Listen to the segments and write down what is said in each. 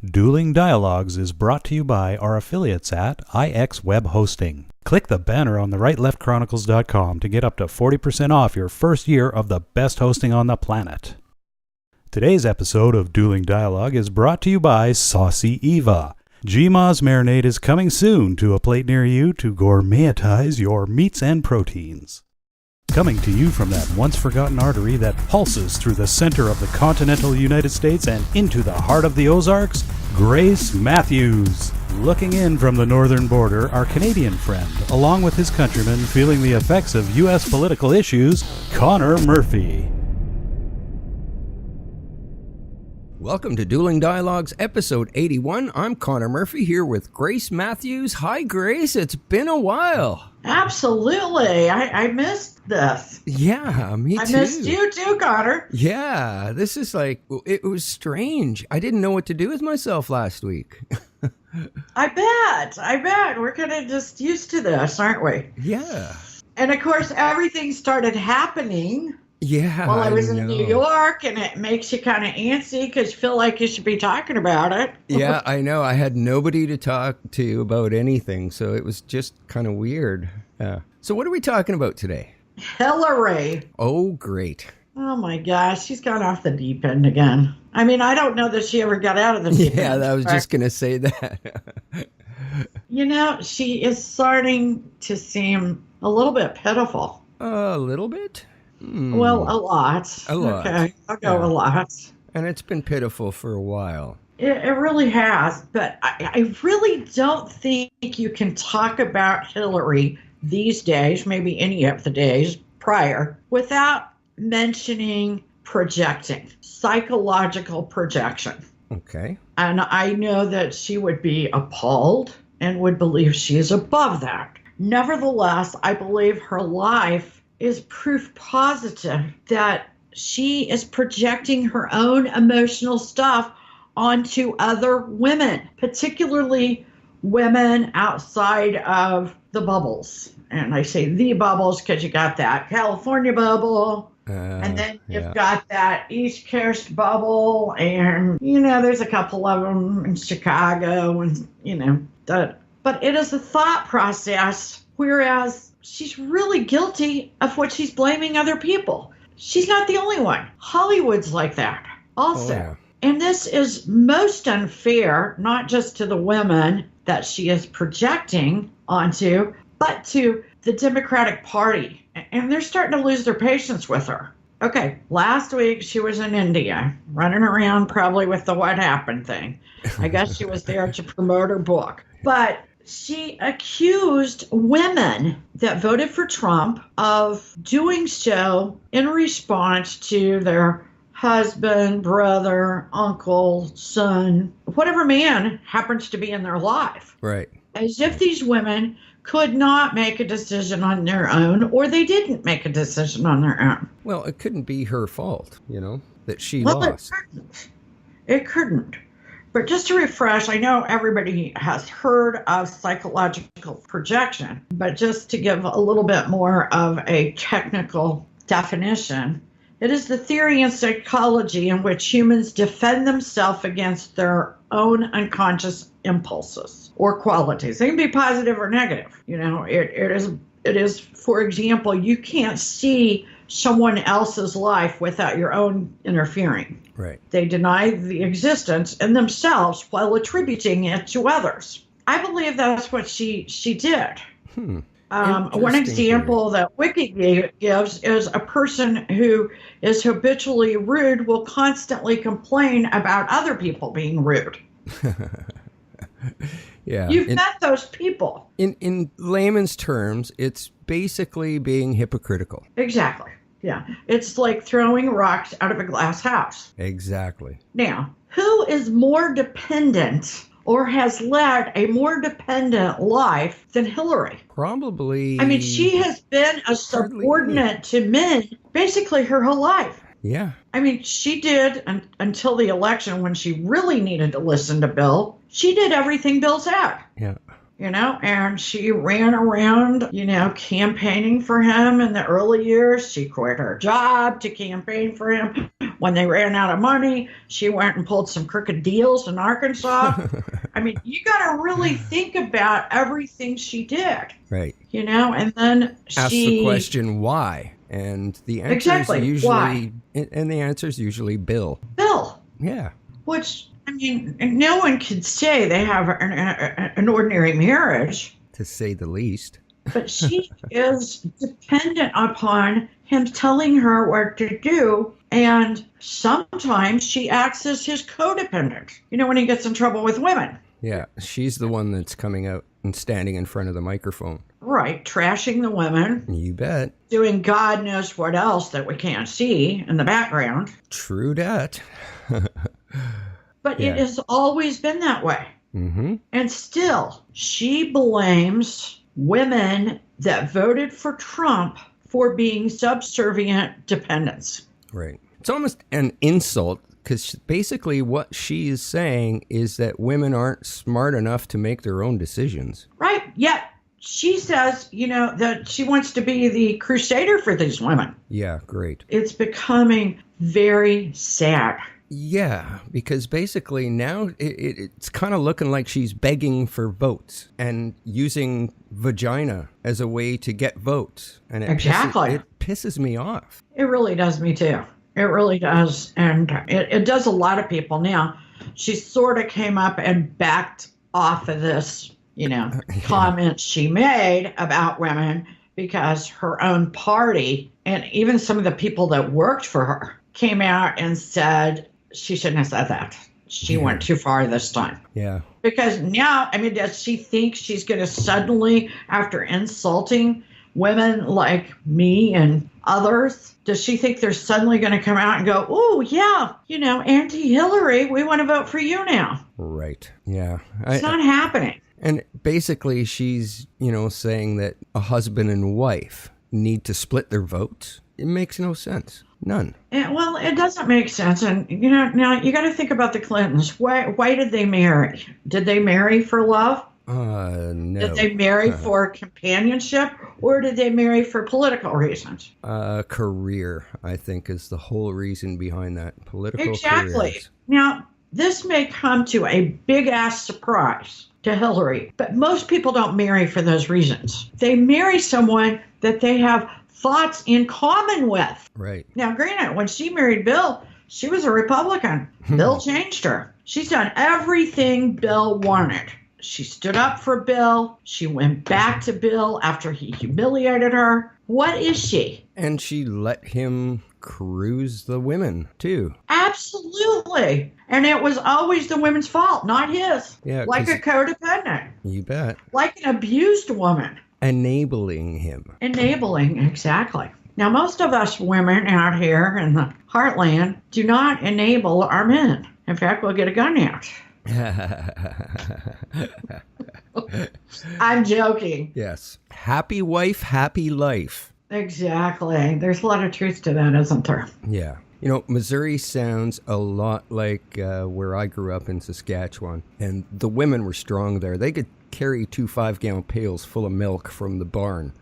Dueling Dialogues is brought to you by our affiliates at IX Web Hosting. Click the banner on the rightleftchronicles.com to get up to 40% off your first year of the best hosting on the planet. Today's episode of Dueling Dialogue is brought to you by Saucy Eva. GMA's marinade is coming soon to a plate near you to gourmetize your meats and proteins. Coming to you from that once-forgotten artery that pulses through the center of the continental United States and into the heart of the Ozarks, Grace Matthews. Looking in from the northern border, our Canadian friend, along with his countrymen feeling the effects of U.S. political issues, Connor Murphy. Welcome to Dueling Dialogues, episode 81. I'm Connor Murphy here with Grace Matthews. Hi, Grace. It's been a while. Absolutely. I missed this. Yeah, me too. I missed you too, Connor. Yeah, this is like, it was strange. I didn't know what to do with myself last week. I bet. We're kind of just used to this, aren't we? Yeah. And of course, everything started happening. Yeah, while I was in New York, and it makes you kind of antsy because you feel like you should be talking about it. Yeah, I know. I had nobody to talk to about anything, so it was just kind of weird. So what are we talking about today? Hillary. Oh, great. Oh, my gosh. She's gone off the deep end again. I mean, I don't know that she ever got out of the deep end. Yeah, I was just going to say that. You know, she is starting to seem a little bit pitiful. A little bit? Well, a lot. A lot. Okay, I'll go a lot. And it's been pitiful for a while. It really has, but I really don't think you can talk about Hillary these days, maybe any of the days prior, without mentioning projecting, psychological projection. Okay. And I know that she would be appalled and would believe she is above that. Nevertheless, I believe her life is proof positive that she is projecting her own emotional stuff onto other women, particularly women outside of the bubbles. And I say the bubbles because you got that California bubble, and then you've got that East Coast bubble, and, there's a couple of them in Chicago, and, but it is a thought process, whereas she's really guilty of what she's blaming other people. She's not the only one. Hollywood's like that also. Oh, yeah. And this is most unfair, not just to the women that she is projecting onto, but to the Democratic Party. And they're starting to lose their patience with her. Okay, last week she was in India, running around probably with the What Happened thing. I guess she was there to promote her book. But she accused women that voted for Trump of doing so in response to their husband, brother, uncle, son, whatever man happens to be in their life. Right. As if these women could not make a decision on their own, or they didn't make a decision on their own. Well, it couldn't be her fault, that she lost. It couldn't. But just to refresh, I know everybody has heard of psychological projection, but just to give a little bit more of a technical definition, it is the theory in psychology in which humans defend themselves against their own unconscious impulses or qualities. They can be positive or negative. It is, for example, you can't see someone else's life without your own interfering. Right. They deny the existence in themselves while attributing it to others. I believe that's what she did. One example that Wiki gives is a person who is habitually rude will constantly complain about other people being rude. Yeah. You've met those people. In layman's terms, it's basically being hypocritical. Exactly. Yeah. It's like throwing rocks out of a glass house. Exactly. Now, who is more dependent or has led a more dependent life than Hillary? Probably. I mean, she has been a subordinate to men basically her whole life. Yeah. I mean, she did until the election when she really needed to listen to Bill. She did everything Bill said. Yeah. and she ran around, campaigning for him in the early years. She quit her job to campaign for him. When they ran out of money, she went and pulled some crooked deals in Arkansas. I mean, you got to really think about everything she did. Right. And then Ask the question why, and the answer is usually why? And the answer is usually Bill. Bill. Yeah. Which, I mean, no one could say they have an ordinary marriage. To say the least. But she is dependent upon him telling her what to do. And sometimes she acts as his codependent, when he gets in trouble with women. Yeah, she's the one that's coming out and standing in front of the microphone. Right, trashing the women. You bet. Doing God knows what else that we can't see in the background. True dat. But it has always been that way. Mm-hmm. And still, she blames women that voted for Trump for being subservient dependents. Right. It's almost an insult, because basically what she is saying is that women aren't smart enough to make their own decisions. Right. Yet she says, that she wants to be the crusader for these women. Yeah, great. It's becoming very sad. Yeah, because basically now it's kind of looking like she's begging for votes and using vagina as a way to get votes. And it pisses me off. It really does me too. It really does. And it does a lot of people now. She sort of came up and backed off of this, comments she made about women, because her own party and even some of the people that worked for her came out and said she shouldn't have said that. She went too far this time. Yeah. Because now, does she think she's going to suddenly, after insulting women like me and others, does she think they're suddenly going to come out and go, oh, yeah, anti-Hillary, we want to vote for you now? Right. Yeah. It's not happening. And basically she's, saying that a husband and wife need to split their votes. It makes no sense. None. Well, it doesn't make sense. And, now you got to think about the Clintons. Why did they marry? Did they marry for love? No. Did they marry for companionship, or did they marry for political reasons? Career, I think, is the whole reason behind that. Political Exactly. careers. Now, this may come to a big-ass surprise to Hillary, but most people don't marry for those reasons. They marry someone that they have thoughts in common with. Right. Now, granted, when she married Bill, she was a Republican. Bill changed her. She's done everything Bill wanted. She stood up for Bill. She went back to Bill after he humiliated her. What is she? And she let him cruise the women, too. Absolutely. And it was always the women's fault, not his. Yeah, like a codependent. You bet. Like an abused woman. Enabling him. Enabling, exactly. Now, most of us women out here in the heartland do not enable our men. In fact, we'll get a gun out. I'm joking. Yes. Happy wife, happy life. Exactly. There's a lot of truth to that, isn't there? Yeah. Missouri sounds a lot like where I grew up in Saskatchewan. And the women were strong there. They could carry 2 5-gallon pails full of milk from the barn.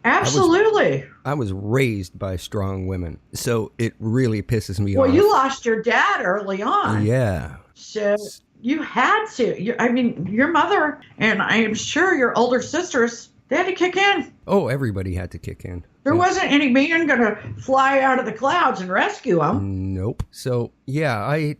Absolutely. I was raised by strong women. So it really pisses me off. Well, you lost your dad early on. Yeah. So you had to. Your mother and I am sure your older sisters, they had to kick in. Oh, everybody had to kick in. There wasn't any man going to fly out of the clouds and rescue them. Nope. So, yeah, I,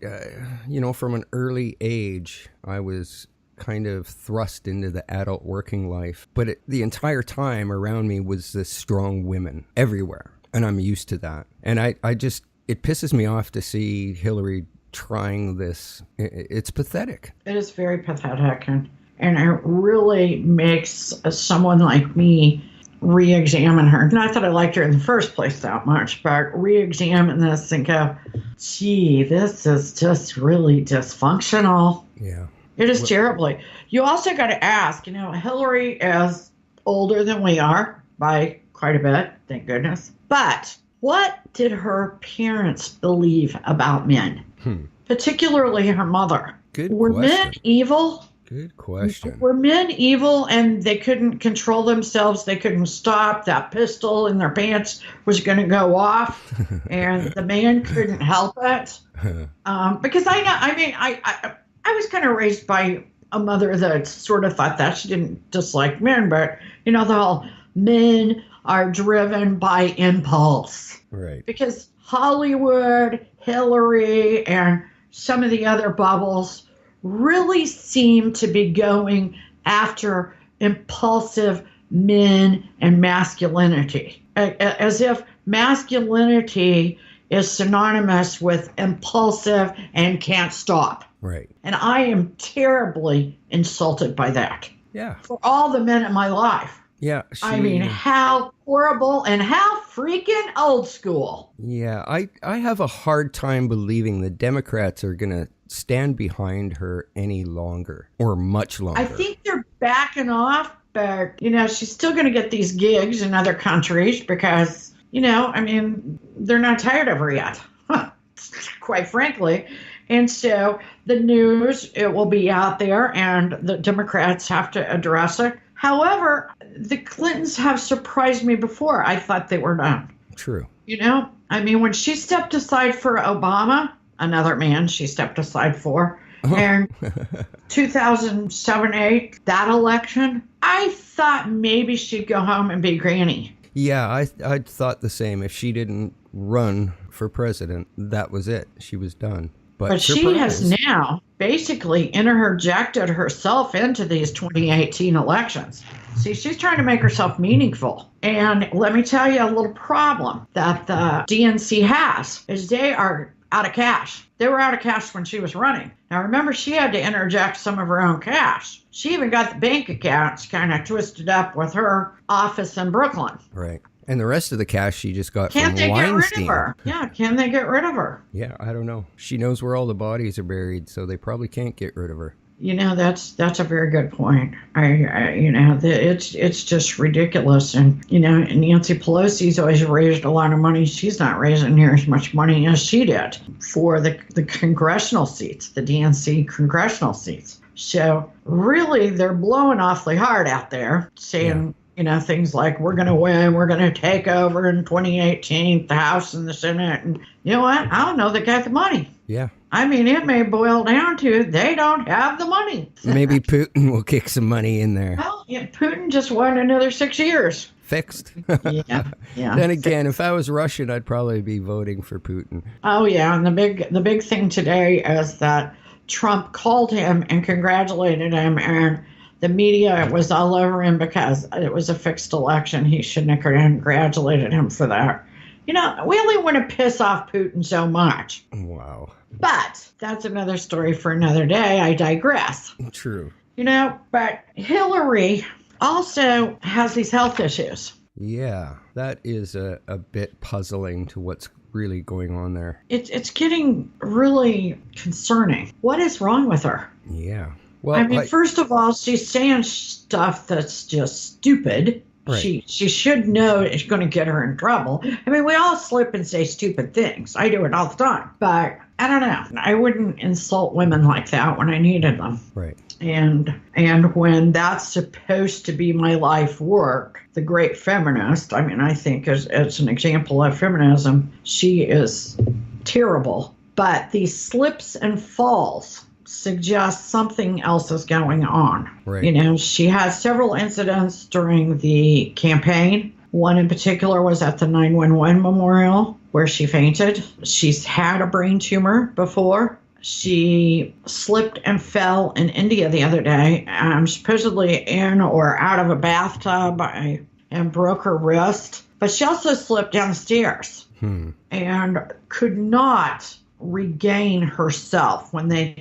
from an early age, I was kind of thrust into the adult working life. But the entire time around me was this strong women everywhere. And I'm used to that. And it pisses me off to see Hillary trying this. It's pathetic. It is very pathetic. And it really makes someone like me re-examine her. Not that I liked her in the first place that much, but re-examine this and go, gee, this is just really dysfunctional. Yeah. It is terribly. You also got to ask, Hillary is older than we are by quite a bit, thank goodness. But what did her parents believe about men? Particularly her mother. Good Were question. men evil? Good question. Were men evil and they couldn't control themselves? They couldn't stop. That pistol in their pants was going to go off, and the man couldn't help it. Because I know, I mean, I was kind of raised by a mother that sort of thought that. She didn't dislike men, but, you know, the whole men are driven by impulse. Right. Because Hollywood, Hillary, and some of the other bubbles really seem to be going after impulsive men and masculinity, as if masculinity is synonymous with impulsive and can't stop. Right. And I am terribly insulted by that. Yeah. For all the men in my life. Yeah. I mean, how horrible and how freaking old school. Yeah. I have a hard time believing the Democrats are going to stand behind her any longer or much longer. I think they're backing off, but, you know, she's still going to get these gigs in other countries because, you know, I mean, they're not tired of her yet, quite frankly. And so the news, it will be out there and the Democrats have to address it. However, the Clintons have surprised me before. I thought they were done. True. You know, I mean, when she stepped aside for Obama, another man she stepped aside for, and 2007-8, that election, I thought maybe she'd go home and be granny. Yeah, I thought the same. If she didn't run for president, that was it. She was done. But she has now basically interjected herself into these 2018 elections. See, she's trying to make herself meaningful. And let me tell you a little problem that the DNC has is they are out of cash. They were out of cash when she was running. Now, remember, she had to interject some of her own cash. She even got the bank accounts kind of twisted up with her office in Brooklyn. Right. And the rest of the cash she just got Can't from they Weinstein. get rid of her? Yeah, can they get rid of her? Yeah, I don't know. She knows where all the bodies are buried, so they probably can't get rid of her. You know, that's a very good point. It's just ridiculous. And, you know, Nancy Pelosi's always raised a lot of money. She's not raising near as much money as she did for the congressional seats, the DNC congressional seats. So really, they're blowing awfully hard out there, saying, you know, things like, we're going to win, we're going to take over in 2018, the House and the Senate. And you know what? I don't know they got the money. Yeah. I mean, it may boil down to they don't have the money. Maybe Putin will kick some money in there. Well, yeah, Putin just won another 6 years. Fixed. Yeah. Then again, if I was Russian, I'd probably be voting for Putin. Oh, yeah. And the big thing today is that Trump called him and congratulated him, and the media was all over him because it was a fixed election. He shouldn't have congratulated him for that. You know, we only want to piss off Putin so much. Wow. But that's another story for another day. I digress. True. You know, but Hillary also has these health issues. Yeah, that is a bit puzzling to what's really going on there. It's getting really concerning. What is wrong with her? Yeah. Well, I mean, first of all, she's saying stuff that's just stupid. Right. She should know it's going to get her in trouble. I mean, we all slip and say stupid things. I do it all the time. But I don't know. I wouldn't insult women like that when I needed them. Right. And when that's supposed to be my life work, the great feminist, I mean, I think as an example of feminism, she is terrible. But these slips and falls suggest something else is going on. Right. You know, she had several incidents during the campaign. One in particular was at the 911 memorial where she fainted. She's had a brain tumor before. She slipped and fell in India the other day, supposedly in or out of a bathtub, and broke her wrist. But she also slipped down the stairs and could not regain herself when the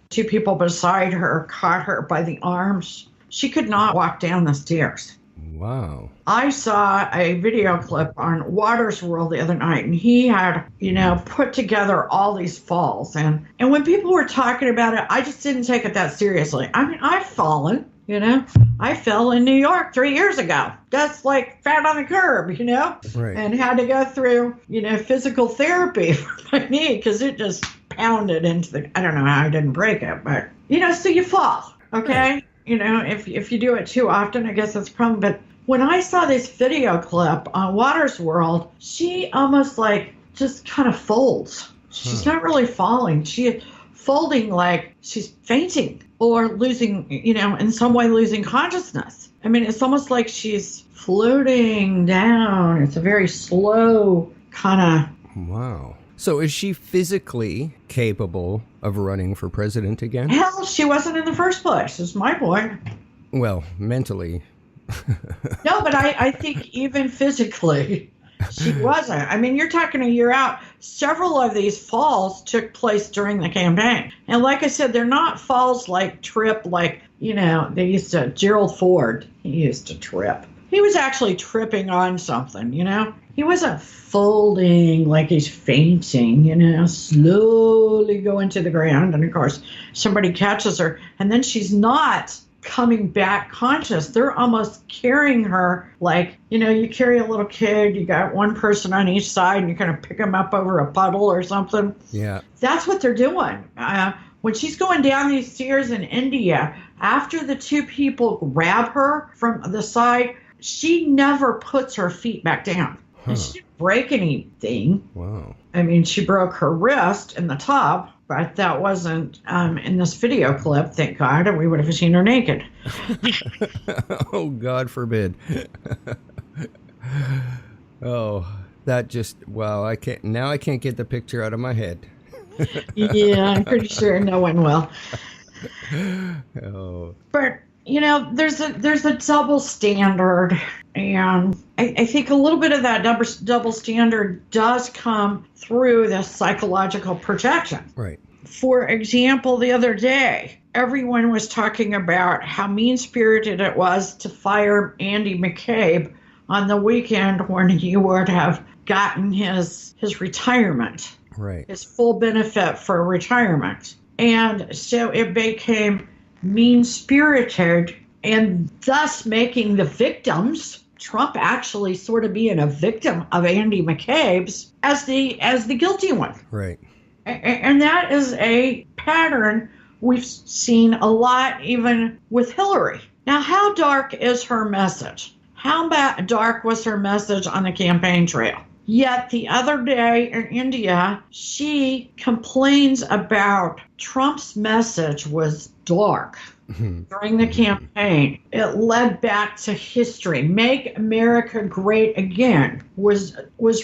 two people beside her caught her by the arms. She could not walk down the stairs. Wow. I saw a video clip on Waters World the other night, and he had, you know, put together all these falls. And when people were talking about it, I just didn't take it that seriously. I mean, I've fallen, you know. I fell in New York 3 years ago. That's like fat on the curb, you know. Right. And had to go through, you know, physical therapy for my knee because it just pounded into the, I don't know how I didn't break it, but, you know, so you fall. Okay? You know, if you do it too often, I guess that's a problem. But when I saw this video clip on Waters World, she almost like just kind of folds. She's not really falling. She's folding like she's fainting or losing, you know, in some way losing consciousness. I mean, it's almost like she's floating down. It's a very slow kind of. Wow. So is she physically capable of running for president again? Hell, she wasn't in the first place, is my point. Well, mentally. No, but I think even physically, she wasn't. I mean, you're talking a year out. Several of these falls took place during the campaign. And like I said, they're not falls like trip, like, you know, they used to, Gerald Ford, he used to trip. He was actually tripping on something, you know? He wasn't folding like he's fainting, you know, slowly going to the ground. And of course, somebody catches her, and then she's not coming back conscious. They're almost carrying her like, you know, you carry a little kid, you got one person on each side, and you kind of pick them up over a puddle or something. Yeah. That's what they're doing. When she's going down these stairs in India, after the two people grab her from the side, she never puts her feet back down. And she didn't break anything. Wow. I mean, she broke her wrist in the top, but that wasn't in this video clip, thank God, or we would have seen her naked. Oh, God forbid. Oh, that just, wow, I can't get the picture out of my head. Yeah, I'm pretty sure no one will. Oh. But, you know, there's a double standard, and I think a little bit of that double standard does come through the psychological projection. Right. For example, the other day, everyone was talking about how mean-spirited it was to fire Andy McCabe on the weekend when he would have gotten his retirement, Right. his full benefit for retirement. And so it became mean-spirited, and thus making the victims, Trump actually sort of being a victim of Andy McCabe's, as the guilty one. Right. And that is a pattern we've seen a lot even with Hillary. Now, how dark is her message? How dark was her message on the campaign trail? Yet the other day in India, she complains about Trump's message was dark during the campaign. It led back to history. Make America Great Again was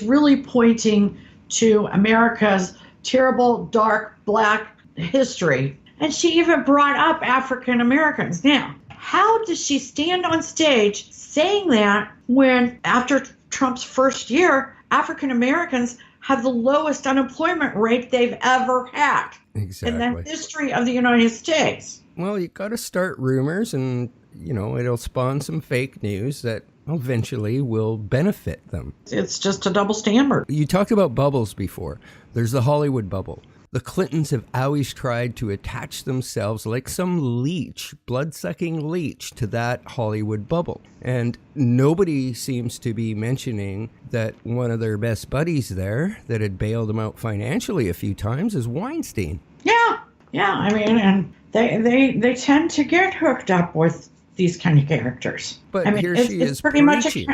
really pointing to America's terrible, dark, black history. And she even brought up African Americans. Now, how does she stand on stage saying that when after Trump's first year, African Americans have the lowest unemployment rate they've ever had Exactly. in the history of the United States? Well, you got to start rumors, and, you know, it'll spawn some fake news that eventually will benefit them. It's just a double standard. You talked about bubbles before. There's the Hollywood bubble. The Clintons have always tried to attach themselves like some leech, blood-sucking leech, to that Hollywood bubble. And nobody seems to be mentioning that one of their best buddies there that had bailed them out financially a few times is Weinstein. Yeah. I mean, and they tend to get hooked up with these kind of characters. But I mean, here it's she is pretty preaching.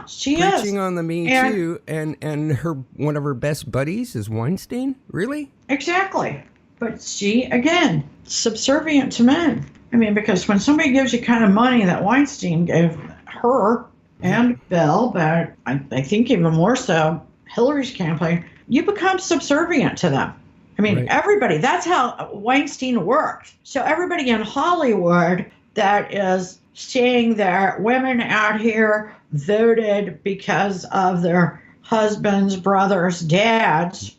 She is Preaching on the Me Too, and her one of her best buddies is Weinstein? Really? Exactly. But she, again, subservient to men. I mean, because when somebody gives you kind of money that Weinstein gave her and Bill, but I think even more so Hillary's campaign, you become subservient to them. I mean, Right. Everybody, that's how Weinstein worked. So everybody in Hollywood that is saying that women out here voted because of their husbands, brothers, dads,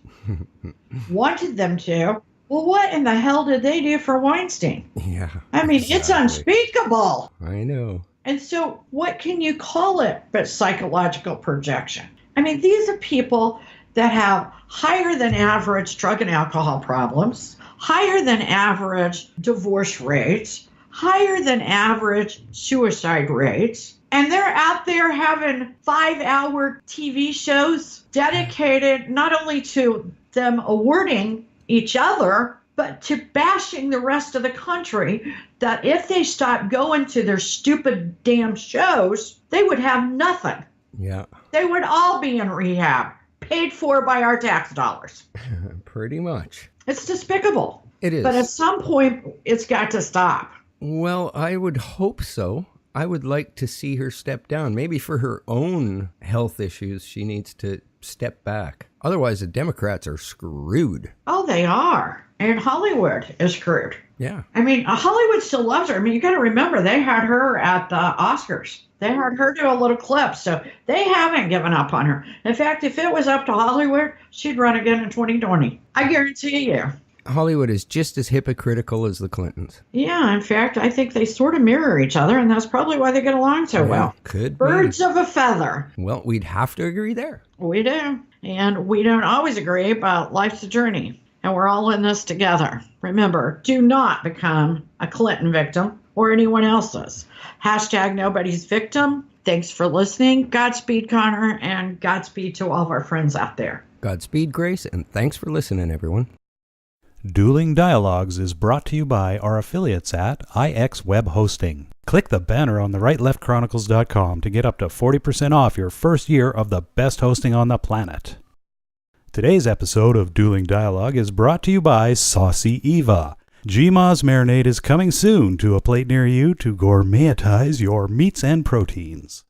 wanted them to. Well, what in the hell did they do for Weinstein? Yeah. I mean, It's exactly. unspeakable. I know. And so what can you call it but psychological projection? I mean, these are people that have higher than average drug and alcohol problems, higher than average divorce rates, higher than average suicide rates. And they're out there having 5-hour TV shows dedicated not only to them awarding each other but to bashing the rest of the country that if they stopped going to their stupid damn shows, they would have nothing. Yeah. They would all be in rehab, paid for by our tax dollars. Pretty much. It's despicable. It is. But at some point, it's got to stop. Well, I would hope so. I would like to see her step down. Maybe for her own health issues, she needs to step back. Otherwise, the Democrats are screwed. Oh, they are. And Hollywood is screwed. Yeah. I mean, Hollywood still loves her. I mean, you got to remember, they had her at the Oscars. They had her do a little clip, so they haven't given up on her. In fact, if it was up to Hollywood, she'd run again in 2020. I guarantee you. Hollywood is just as hypocritical as the Clintons. Yeah, in fact, I think they sort of mirror each other, and that's probably why they get along so well. Could Birds be. of a feather. Well, we'd have to agree there. We do. And we don't always agree, but life's a journey. And we're all in this together. Remember, do not become a Clinton victim or anyone else's. Hashtag nobody's victim. Thanks for listening. Godspeed, Connor, and Godspeed to all of our friends out there. Godspeed, Grace, and thanks for listening, everyone. Dueling Dialogues is brought to you by our affiliates at IX Web Hosting. Click the banner on the rightleftchronicles.com to get up to 40% off your first year of the best hosting on the planet. Today's episode of Dueling Dialogue is brought to you by Saucy Eva. GMA's marinade is coming soon to a plate near you to gourmetize your meats and proteins.